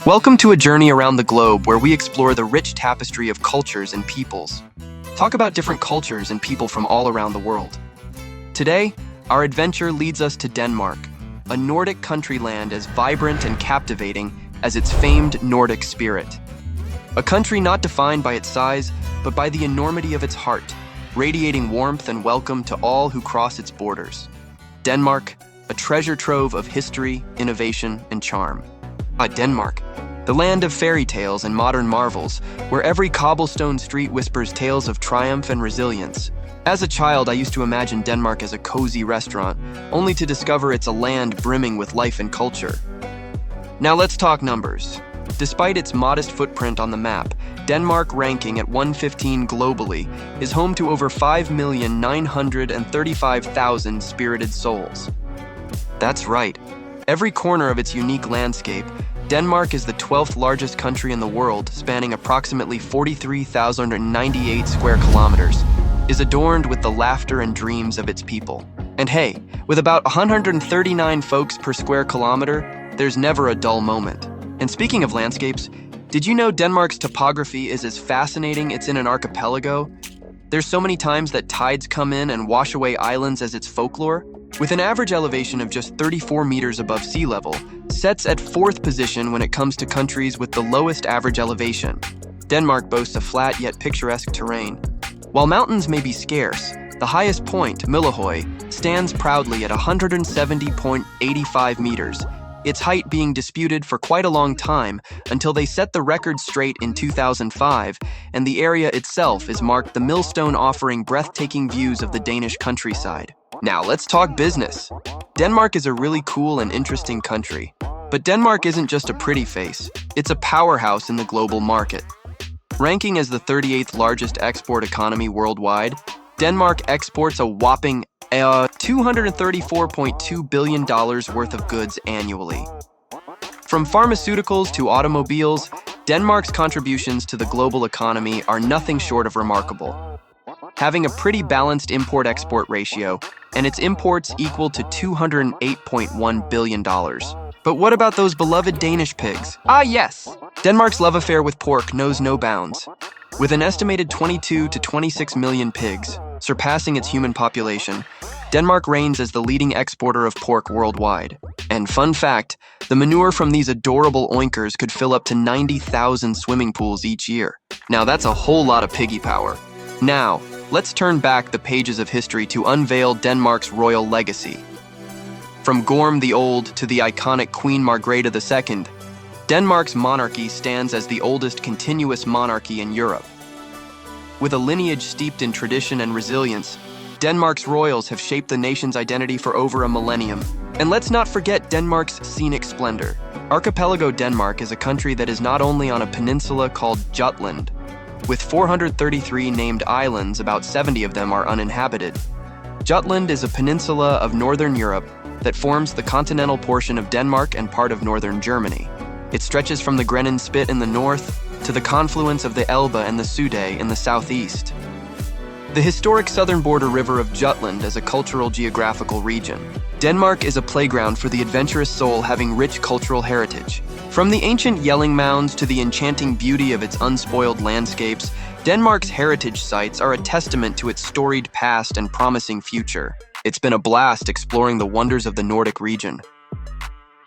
Welcome to a journey around the globe where we explore the rich tapestry of cultures and peoples. Talk about different cultures and people from all around the world. Today, our adventure leads us to Denmark, a Nordic country land as vibrant and captivating as its famed Nordic spirit. A country not defined by its size, but by the enormity of its heart, radiating warmth and welcome to all who cross its borders. Denmark, a treasure trove of history, innovation, and charm. Denmark, the land of fairy tales and modern marvels, where every cobblestone street whispers tales of triumph and resilience. As a child, I used to imagine Denmark as a cozy restaurant, only to discover it's a land brimming with life and culture. Now let's talk numbers. Despite its modest footprint on the map, Denmark, ranking at 115 globally, is home to over 5,935,000 spirited souls. That's right. Every corner of its unique landscape, Denmark is the 12th largest country in the world, spanning approximately 43,098 square kilometers, is adorned with the laughter and dreams of its people. And hey, with about 139 folks per square kilometer, there's never a dull moment. And speaking of landscapes, did you know Denmark's topography is as fascinating it's in an archipelago? There's so many times that tides come in and wash away islands as its folklore. With an average elevation of just 34 meters above sea level, sets at 4th position when it comes to countries with the lowest average elevation. Denmark boasts a flat yet picturesque terrain. While mountains may be scarce, the highest point, Hillerød, stands proudly at 170.85 meters, its height being disputed for quite a long time until they set the record straight in 2005, and the area itself is marked the millstone, offering breathtaking views of the Danish countryside. Now let's talk business. Denmark is a really cool and interesting country. But Denmark isn't just a pretty face, it's a powerhouse in the global market. Ranking as the 38th largest export economy worldwide, Denmark exports a whopping $234.2 billion worth of goods annually. From pharmaceuticals to automobiles, Denmark's contributions to the global economy are nothing short of remarkable. Having a pretty balanced import-export ratio, and its imports equal to $208.1 billion. But what about those beloved Danish pigs? Ah yes! Denmark's love affair with pork knows no bounds. With an estimated 22 to 26 million pigs, surpassing its human population, Denmark reigns as the leading exporter of pork worldwide. And fun fact, the manure from these adorable oinkers could fill up to 90,000 swimming pools each year. Now that's a whole lot of piggy power. Now, let's turn back the pages of history to unveil Denmark's royal legacy. From Gorm the Old to the iconic Queen Margrethe II, Denmark's monarchy stands as the oldest continuous monarchy in Europe. With a lineage steeped in tradition and resilience, Denmark's royals have shaped the nation's identity for over a millennium. And let's not forget Denmark's scenic splendor. Archipelago Denmark is a country that is not only on a peninsula called Jutland. With 433 named islands, about 70 of them are uninhabited. Jutland is a peninsula of northern Europe that forms the continental portion of Denmark and part of northern Germany. It stretches from the Grennen Spit in the north to the confluence of the Elbe and the Sude in the southeast. The historic southern border river of Jutland is a cultural geographical region. Denmark is a playground for the adventurous soul, having rich cultural heritage. From the ancient yelling mounds to the enchanting beauty of its unspoiled landscapes, Denmark's heritage sites are a testament to its storied past and promising future. It's been a blast exploring the wonders of the Nordic region.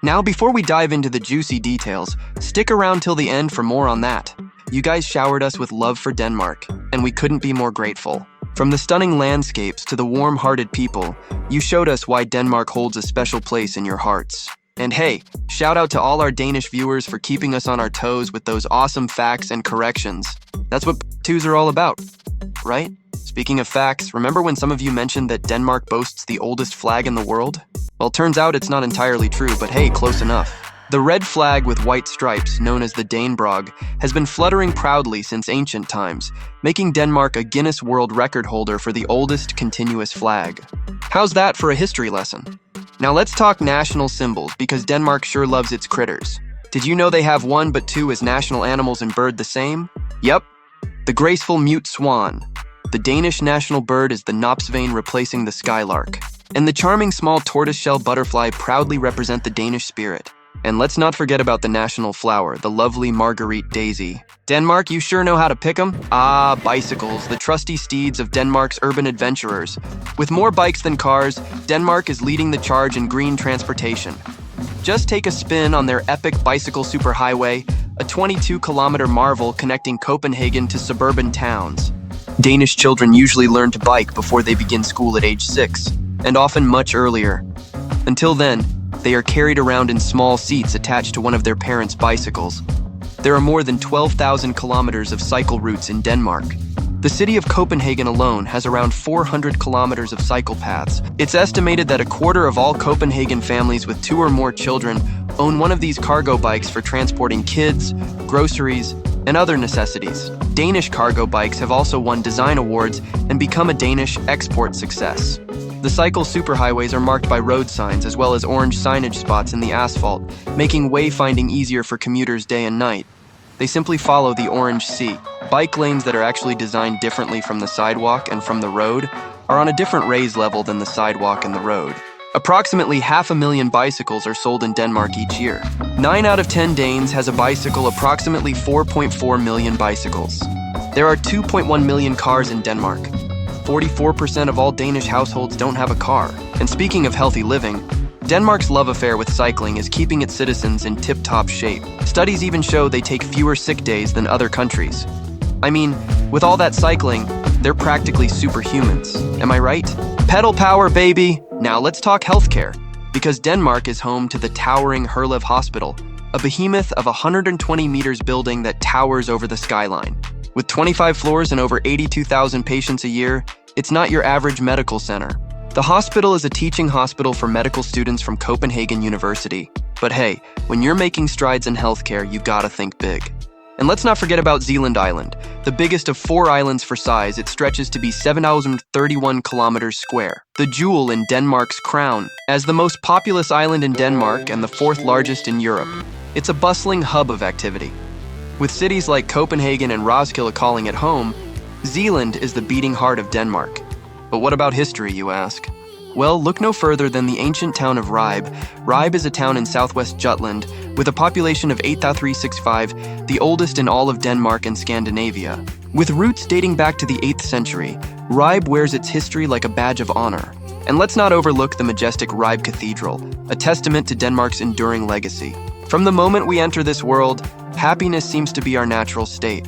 Now, before we dive into the juicy details, stick around till the end for more on that. You guys showered us with love for Denmark, and we couldn't be more grateful. From the stunning landscapes to the warm-hearted people, you showed us why Denmark holds a special place in your hearts. And hey, shout out to all our Danish viewers for keeping us on our toes with those awesome facts and corrections. That's what twos are all about, right? Speaking of facts, remember when some of you mentioned that Denmark boasts the oldest flag in the world? Well, turns out it's not entirely true, but hey, close enough. The red flag with white stripes, known as the Danebrog, has been fluttering proudly since ancient times, making Denmark a Guinness World Record holder for the oldest continuous flag. How's that for a history lesson? Now let's talk national symbols, because Denmark sure loves its critters. Did you know they have one but two as national animals and bird the same? Yep, the graceful mute swan. The Danish national bird is the Knopsvane, replacing the skylark. And the charming small tortoiseshell butterfly proudly represent the Danish spirit. And let's not forget about the national flower, the lovely Marguerite daisy. Denmark, you sure know how to pick 'em? Ah, bicycles, the trusty steeds of Denmark's urban adventurers. With more bikes than cars, Denmark is leading the charge in green transportation. Just take a spin on their epic bicycle superhighway, a 22-kilometer marvel connecting Copenhagen to suburban towns. Danish children usually learn to bike before they begin school at age 6, and often much earlier. Until then, they are carried around in small seats attached to one of their parents' bicycles. There are more than 12,000 kilometers of cycle routes in Denmark. The city of Copenhagen alone has around 400 kilometers of cycle paths. It's estimated that a quarter of all Copenhagen families with 2 or more children own one of these cargo bikes for transporting kids, groceries, and other necessities. Danish cargo bikes have also won design awards and become a Danish export success. The cycle superhighways are marked by road signs as well as orange signage spots in the asphalt, making wayfinding easier for commuters day and night. They simply follow the orange sea. Bike lanes that are actually designed differently from the sidewalk and from the road are on a different raise level than the sidewalk and the road. Approximately 500,000 bicycles are sold in Denmark each year. 9 out of 10 Danes has a bicycle, approximately 4.4 million bicycles. There are 2.1 million cars in Denmark. 44% of all Danish households don't have a car. And speaking of healthy living, Denmark's love affair with cycling is keeping its citizens in tip-top shape. Studies even show they take fewer sick days than other countries. I mean, with all that cycling, they're practically superhumans. Am I right? Pedal power, baby! Now let's talk healthcare, because Denmark is home to the towering Herlev Hospital, a behemoth of 120 meters building that towers over the skyline. With 25 floors and over 82,000 patients a year, it's not your average medical center. The hospital is a teaching hospital for medical students from Copenhagen University. But hey, when you're making strides in healthcare, you gotta think big. And let's not forget about Zealand Island. The biggest of 4 islands for size, it stretches to be 7,031 kilometers square. The jewel in Denmark's crown. As the most populous island in Denmark and the 4th largest in Europe, it's a bustling hub of activity. With cities like Copenhagen and Roskilde calling it home, Zealand is the beating heart of Denmark. But what about history, you ask? Well, look no further than the ancient town of Ribe. Ribe is a town in southwest Jutland with a population of 8,365, the oldest in all of Denmark and Scandinavia. With roots dating back to the 8th century, Ribe wears its history like a badge of honor. And let's not overlook the majestic Ribe Cathedral, a testament to Denmark's enduring legacy. From the moment we enter this world, happiness seems to be our natural state.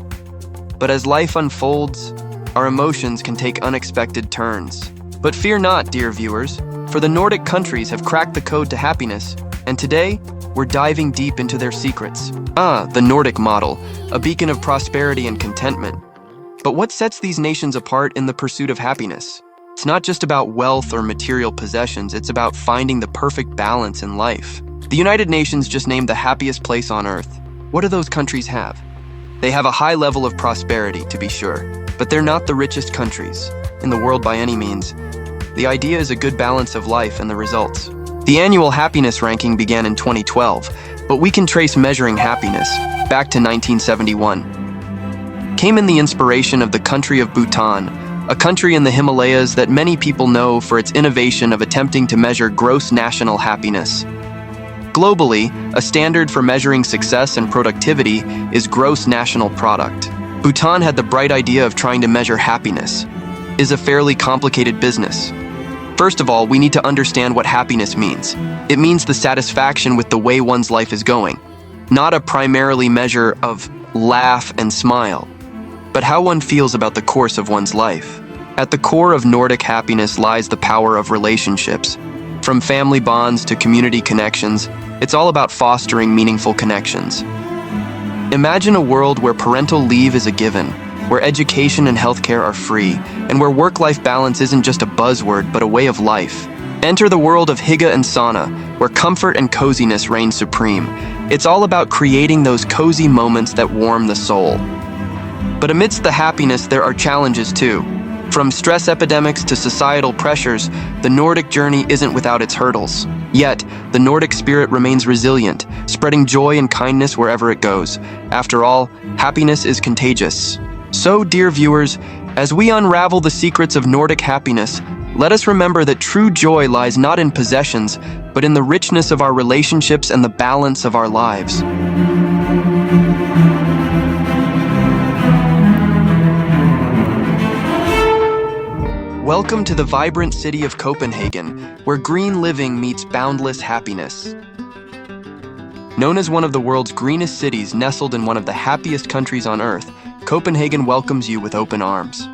But as life unfolds, our emotions can take unexpected turns. But fear not, dear viewers, for the Nordic countries have cracked the code to happiness, and today, we're diving deep into their secrets. The Nordic model, a beacon of prosperity and contentment. But what sets these nations apart in the pursuit of happiness? It's not just about wealth or material possessions, it's about finding the perfect balance in life. The United Nations just named the happiest place on Earth. What do those countries have? They have a high level of prosperity, to be sure, but they're not the richest countries in the world by any means. The idea is a good balance of life and the results. The annual happiness ranking began in 2012, but we can trace measuring happiness back to 1971. Came in the inspiration of the country of Bhutan, a country in the Himalayas that many people know for its innovation of attempting to measure gross national happiness. Globally, a standard for measuring success and productivity is gross national product. Bhutan had the bright idea of trying to measure happiness. Is a fairly complicated business. First of all, we need to understand what happiness means. It means the satisfaction with the way one's life is going, not a primarily measure of laugh and smile, but how one feels about the course of one's life. At the core of Nordic happiness lies the power of relationships. From family bonds to community connections, it's all about fostering meaningful connections. Imagine a world where parental leave is a given, where education and healthcare are free, and where work-life balance isn't just a buzzword but a way of life. Enter the world of hygge and sauna, where comfort and coziness reign supreme. It's all about creating those cozy moments that warm the soul. But amidst the happiness, there are challenges too. From stress epidemics to societal pressures, the Nordic journey isn't without its hurdles. Yet, the Nordic spirit remains resilient, spreading joy and kindness wherever it goes. After all, happiness is contagious. So, dear viewers, as we unravel the secrets of Nordic happiness, let us remember that true joy lies not in possessions, but in the richness of our relationships and the balance of our lives. Welcome to the vibrant city of Copenhagen, where green living meets boundless happiness. Known as one of the world's greenest cities nestled in one of the happiest countries on earth, Copenhagen welcomes you with open arms.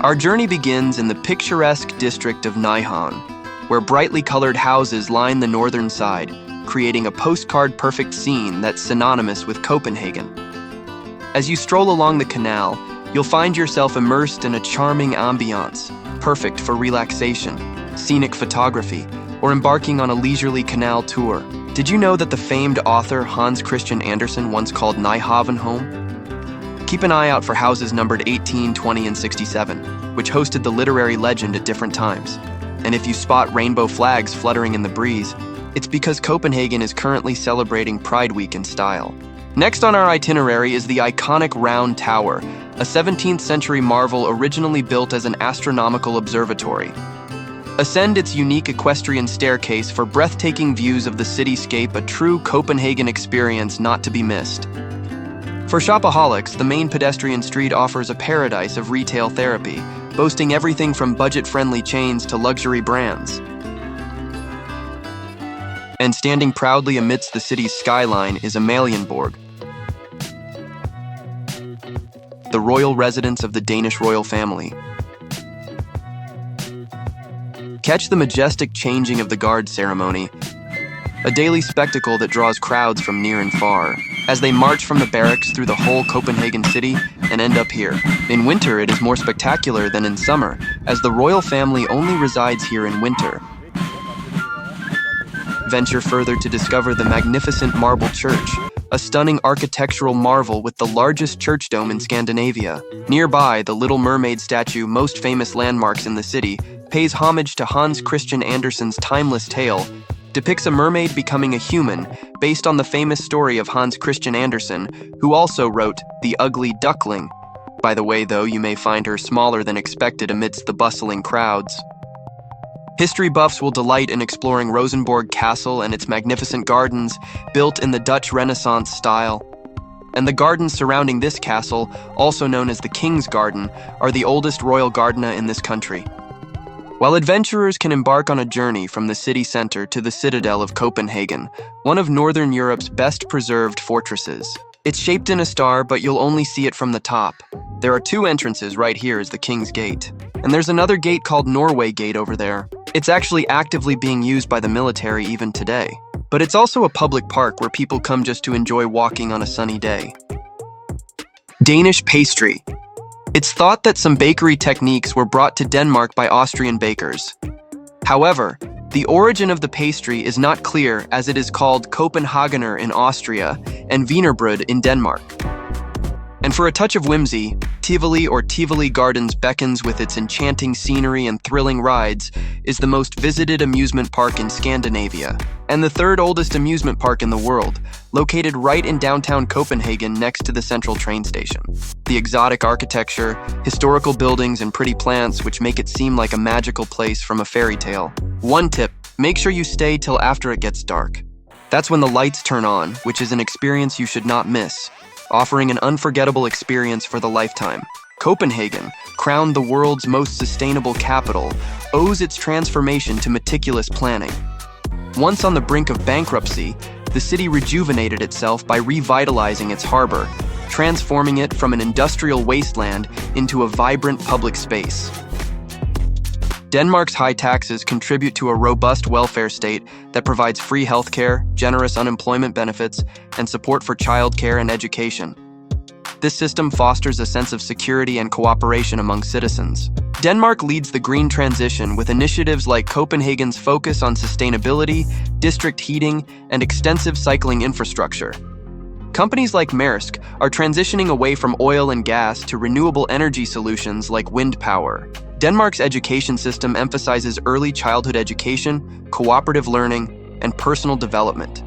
Our journey begins in the picturesque district of Nyhavn, where brightly colored houses line the northern side, creating a postcard-perfect scene that's synonymous with Copenhagen. As you stroll along the canal, you'll find yourself immersed in a charming ambiance, perfect for relaxation, scenic photography, or embarking on a leisurely canal tour. Did you know that the famed author Hans Christian Andersen once called Nyhavn home? Keep an eye out for houses numbered 18, 20, and 67, which hosted the literary legend at different times. And if you spot rainbow flags fluttering in the breeze, it's because Copenhagen is currently celebrating Pride Week in style. Next on our itinerary is the iconic Round Tower, a 17th century marvel originally built as an astronomical observatory. Ascend its unique equestrian staircase for breathtaking views of the cityscape, a true Copenhagen experience not to be missed. For shopaholics, the main pedestrian street offers a paradise of retail therapy, boasting everything from budget-friendly chains to luxury brands. And standing proudly amidst the city's skyline is Amalienborg, the royal residence of the Danish royal family. Catch the majestic changing of the guard ceremony, a daily spectacle that draws crowds from near and far, as they march from the barracks through the whole Copenhagen city and end up here. In winter, it is more spectacular than in summer, as the royal family only resides here in winter. Venture further to discover the magnificent marble church, a stunning architectural marvel with the largest church dome in Scandinavia. Nearby, the Little Mermaid statue, most famous landmarks in the city, pays homage to Hans Christian Andersen's timeless tale, depicts a mermaid becoming a human based on the famous story of Hans Christian Andersen, who also wrote The Ugly Duckling. By the way, though, you may find her smaller than expected amidst the bustling crowds. History buffs will delight in exploring Rosenborg Castle and its magnificent gardens, built in the Dutch Renaissance style. And the gardens surrounding this castle, also known as the King's Garden, are the oldest royal gardena in this country. While adventurers can embark on a journey from the city center to the citadel of Copenhagen, one of Northern Europe's best preserved fortresses. It's shaped in a star, but you'll only see it from the top. There are two entrances. Right here is the King's Gate. And there's another gate called Norway Gate over there. It's actually actively being used by the military even today. But it's also a public park where people come just to enjoy walking on a sunny day. Danish pastry. It's thought that some bakery techniques were brought to Denmark by Austrian bakers. However, the origin of the pastry is not clear, as it is called Copenhagener in Austria and Wienerbrød in Denmark. And for a touch of whimsy, Tivoli Gardens beckons with its enchanting scenery and thrilling rides, is the most visited amusement park in Scandinavia, and the third oldest amusement park in the world, located right in downtown Copenhagen next to the central train station. The exotic architecture, historical buildings, and pretty plants which make it seem like a magical place from a fairy tale. One tip, make sure you stay till after it gets dark. That's when the lights turn on, which is an experience you should not miss, offering an unforgettable experience for the lifetime. Copenhagen, crowned the world's most sustainable capital, owes its transformation to meticulous planning. Once on the brink of bankruptcy, the city rejuvenated itself by revitalizing its harbor, transforming it from an industrial wasteland into a vibrant public space. Denmark's high taxes contribute to a robust welfare state that provides free healthcare, generous unemployment benefits, and support for childcare and education. This system fosters a sense of security and cooperation among citizens. Denmark leads the green transition with initiatives like Copenhagen's focus on sustainability, district heating, and extensive cycling infrastructure. Companies like Maersk are transitioning away from oil and gas to renewable energy solutions like wind power. Denmark's education system emphasizes early childhood education, cooperative learning, and personal development.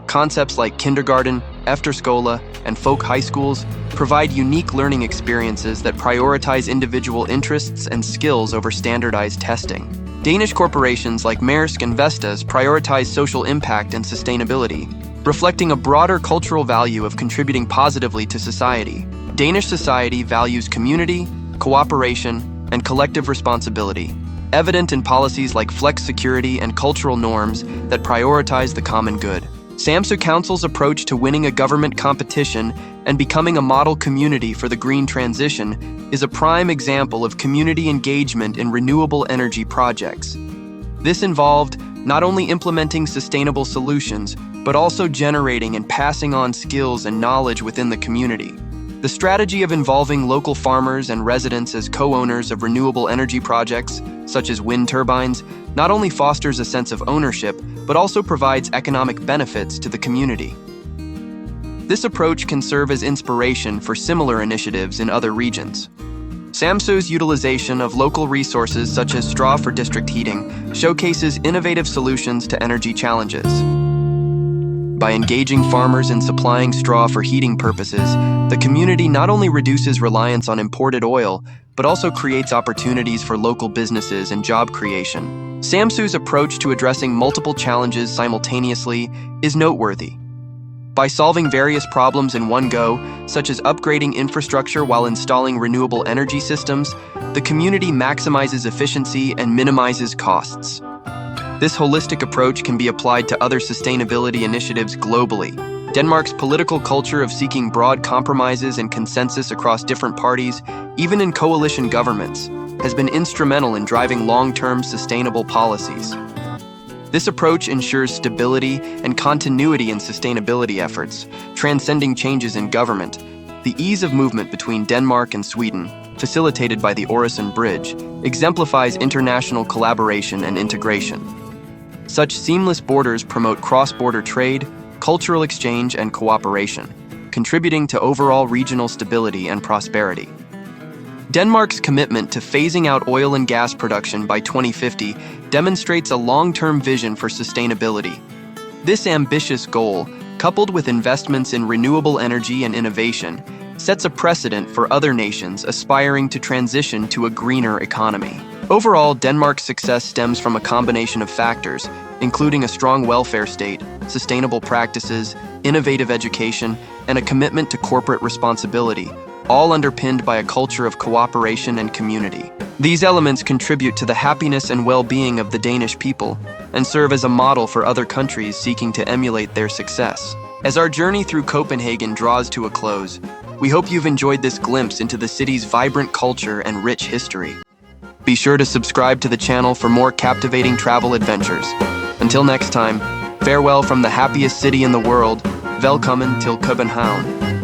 Concepts like kindergarten, efterskola, and folk high schools provide unique learning experiences that prioritize individual interests and skills over standardized testing. Danish corporations like Maersk and Vestas prioritize social impact and sustainability, reflecting a broader cultural value of contributing positively to society. Danish society values community, cooperation, and collective responsibility, evident in policies like flex security and cultural norms that prioritize the common good. Samsø Council's approach to winning a government competition and becoming a model community for the green transition is a prime example of community engagement in renewable energy projects. This involved not only implementing sustainable solutions, but also generating and passing on skills and knowledge within the community. The strategy of involving local farmers and residents as co-owners of renewable energy projects, such as wind turbines, not only fosters a sense of ownership, but also provides economic benefits to the community. This approach can serve as inspiration for similar initiatives in other regions. Samsø's utilization of local resources such as straw for district heating showcases innovative solutions to energy challenges. By engaging farmers in supplying straw for heating purposes, the community not only reduces reliance on imported oil, but also creates opportunities for local businesses and job creation. Samsø's approach to addressing multiple challenges simultaneously is noteworthy. By solving various problems in one go, such as upgrading infrastructure while installing renewable energy systems, the community maximizes efficiency and minimizes costs. This holistic approach can be applied to other sustainability initiatives globally. Denmark's political culture of seeking broad compromises and consensus across different parties, even in coalition governments, has been instrumental in driving long-term sustainable policies. This approach ensures stability and continuity in sustainability efforts, transcending changes in government. The ease of movement between Denmark and Sweden, facilitated by the Øresund Bridge, exemplifies international collaboration and integration. Such seamless borders promote cross-border trade, cultural exchange, and cooperation, contributing to overall regional stability and prosperity. Denmark's commitment to phasing out oil and gas production by 2050 demonstrates a long-term vision for sustainability. This ambitious goal, coupled with investments in renewable energy and innovation, sets a precedent for other nations aspiring to transition to a greener economy. Overall, Denmark's success stems from a combination of factors, including a strong welfare state, sustainable practices, innovative education, and a commitment to corporate responsibility, all underpinned by a culture of cooperation and community. These elements contribute to the happiness and well-being of the Danish people and serve as a model for other countries seeking to emulate their success. As our journey through Copenhagen draws to a close, we hope you've enjoyed this glimpse into the city's vibrant culture and rich history. Be sure to subscribe to the channel for more captivating travel adventures. Until next time, farewell from the happiest city in the world. Velkommen til Copenhagen.